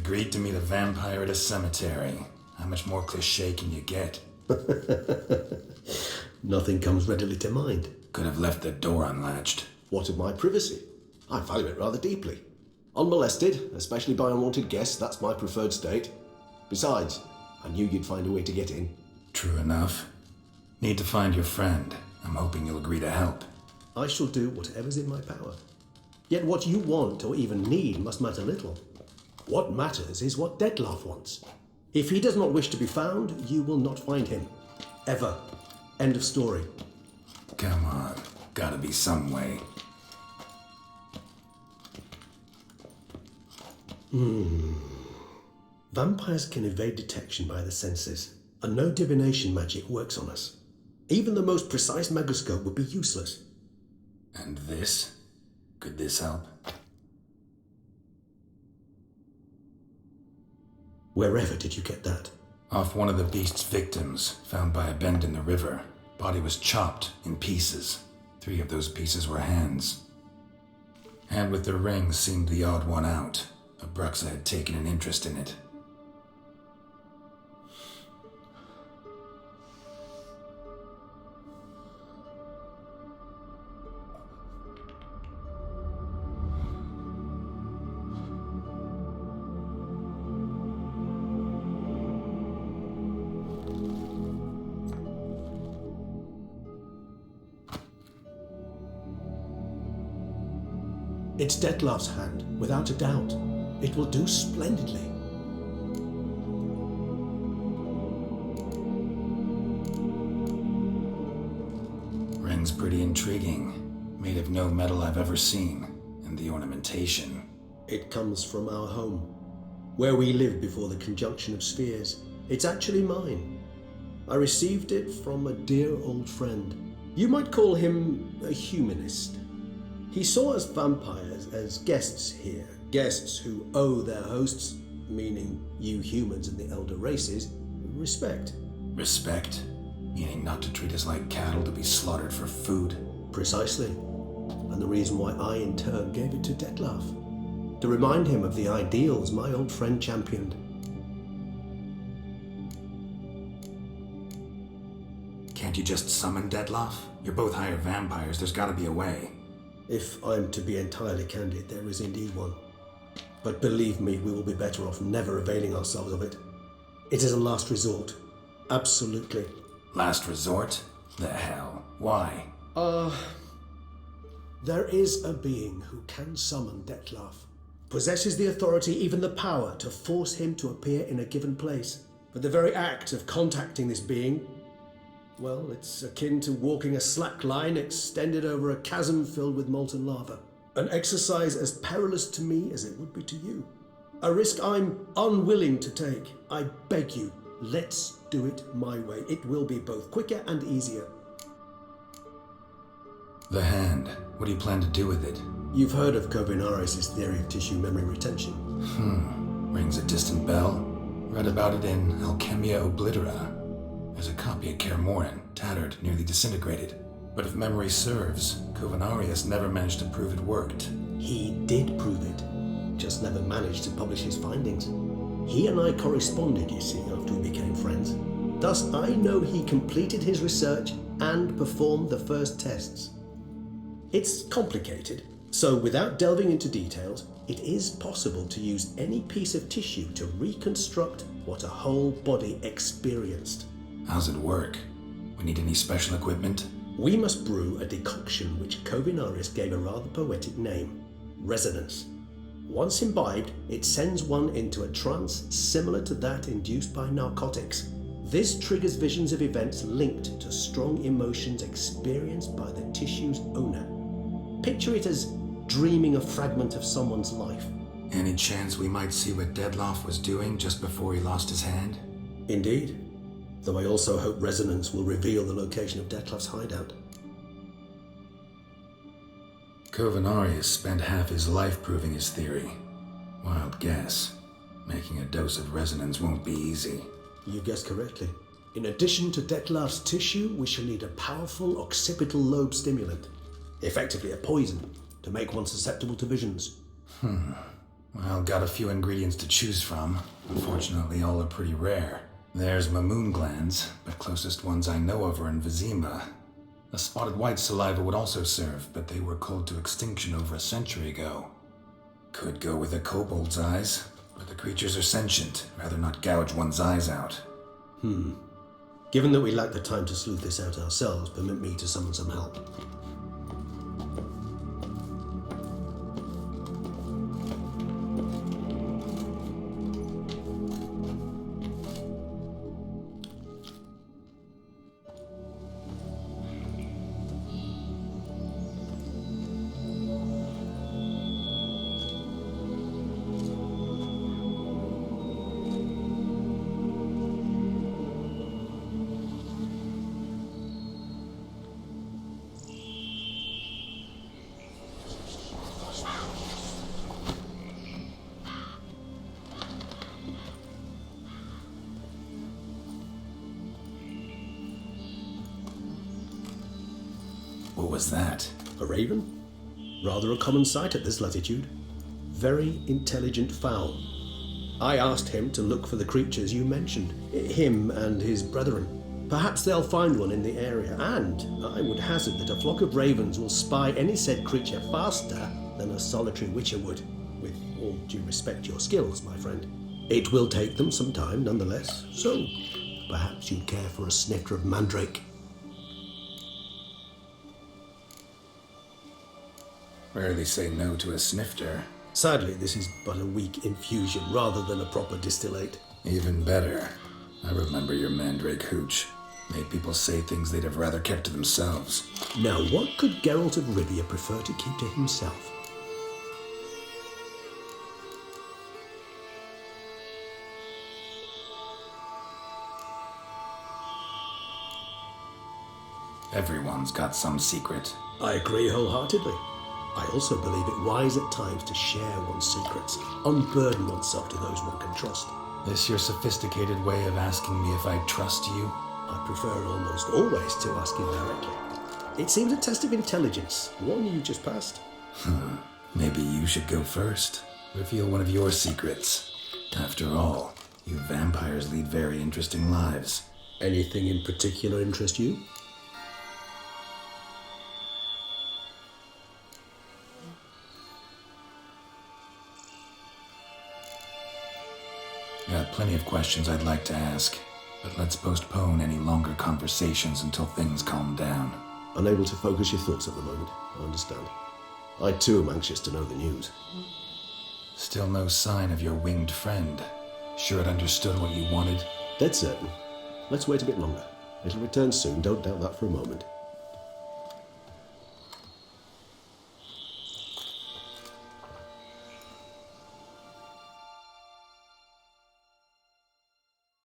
agreed to meet a vampire at a cemetery. How much more cliché can you get? Nothing comes readily to mind. Could have left the door unlatched. What of my privacy? I value it rather deeply. Unmolested, especially by unwanted guests, that's my preferred state. Besides, I knew you'd find a way to get in. True enough. Need to find your friend. I'm hoping you'll agree to help. I shall do whatever's in my power. Yet what you want or even need must matter little. What matters is what Detlef wants. If he does not wish to be found, you will not find him. Ever. End of story. Come on. Gotta be some way. Vampires can evade detection by the senses, and no divination magic works on us. Even the most precise megoscope would be useless. And this? Could this help? Wherever did you get that? Off one of the beast's victims, found by a bend in the river. Body was chopped in pieces. 3 of those pieces were hands. Hand with the ring seemed the odd one out. Abruxa had taken an interest in it. It's Detlef's hand, without a doubt. It will do splendidly. Ring's pretty intriguing. Made of no metal I've ever seen. And the ornamentation. It comes from our home, where we lived before the conjunction of spheres. It's actually mine. I received it from a dear old friend. You might call him a humanist. He saw us vampires as guests here, guests who owe their hosts, meaning you humans and the elder races, respect. Respect? Meaning not to treat us like cattle to be slaughtered for food? Precisely. And the reason why I in turn gave it to Detlef. To remind him of the ideals my old friend championed. Can't you just summon Detlef? You're both higher vampires, there's gotta be a way. If I'm to be entirely candid, there is indeed one. But believe me, we will be better off never availing ourselves of it. It is a last resort. Absolutely. Last resort? The hell? Why? There is a being who can summon Detlef. Possesses the authority, even the power, to force him to appear in a given place. But the very act of contacting this being, well, it's akin to walking a slack line extended over a chasm filled with molten lava. An exercise as perilous to me as it would be to you. A risk I'm unwilling to take. I beg you, let's do it my way. It will be both quicker and easier. The hand. What do you plan to do with it? You've heard of Kovinaris' theory of tissue memory retention. Rings a distant bell. Read about it in Alchemia Oblitera. There's a copy at Kermoran, tattered, nearly disintegrated. But if memory serves, Kovinaris never managed to prove it worked. He did prove it, just never managed to publish his findings. He and I corresponded, you see, after we became friends. Thus, I know he completed his research and performed the first tests. It's complicated, so without delving into details, it is possible to use any piece of tissue to reconstruct what a whole body experienced. How's it work? We need any special equipment? We must brew a decoction which Kovinaris gave a rather poetic name, resonance. Once imbibed, it sends one into a trance similar to that induced by narcotics. This triggers visions of events linked to strong emotions experienced by the tissue's owner. Picture it as dreaming a fragment of someone's life. Any chance we might see what Detlef was doing just before he lost his hand? Indeed. Though I also hope resonance will reveal the location of Detlef's hideout. Kovinaris spent half his life proving his theory. Wild guess. Making a dose of resonance won't be easy. You guessed correctly. In addition to Detlef's tissue, we shall need a powerful occipital lobe stimulant. Effectively a poison, to make one susceptible to visions. Well, got a few ingredients to choose from. Unfortunately, all are pretty rare. There's mamoon glands, but closest ones I know of are in Vizima. A spotted white saliva would also serve, but they were culled to extinction over a century ago. Could go with a kobold's eyes, but the creatures are sentient. Rather not gouge one's eyes out. Given that we lack the time to sleuth this out ourselves, permit me to summon some help. What was that? A raven? Rather a common sight at this latitude. Very intelligent fowl. I asked him to look for the creatures you mentioned, him and his brethren. Perhaps they'll find one in the area, and I would hazard that a flock of ravens will spy any said creature faster than a solitary witcher would. With all due respect to your skills, my friend. It will take them some time nonetheless, so perhaps you'd care for a snifter of mandrake. Rarely say no to a snifter. Sadly, this is but a weak infusion rather than a proper distillate. Even better. I remember your mandrake hooch. Made people say things they'd have rather kept to themselves. Now, what could Geralt of Rivia prefer to keep to himself? Everyone's got some secret. I agree wholeheartedly. I also believe it wise at times to share one's secrets, unburden oneself to those one can trust. This your sophisticated way of asking me if I trust you? I prefer almost always to ask you directly. It seems a test of intelligence, one you just passed. Maybe you should go first. Reveal one of your secrets. After all, you vampires lead very interesting lives. Anything in particular interest you? Got plenty of questions I'd like to ask, but let's postpone any longer conversations until things calm down. Unable to focus your thoughts at the moment, I understand. I too am anxious to know the news. Still no sign of your winged friend. Sure it understood what you wanted? Dead certain. Let's wait a bit longer. It'll return soon, don't doubt that for a moment.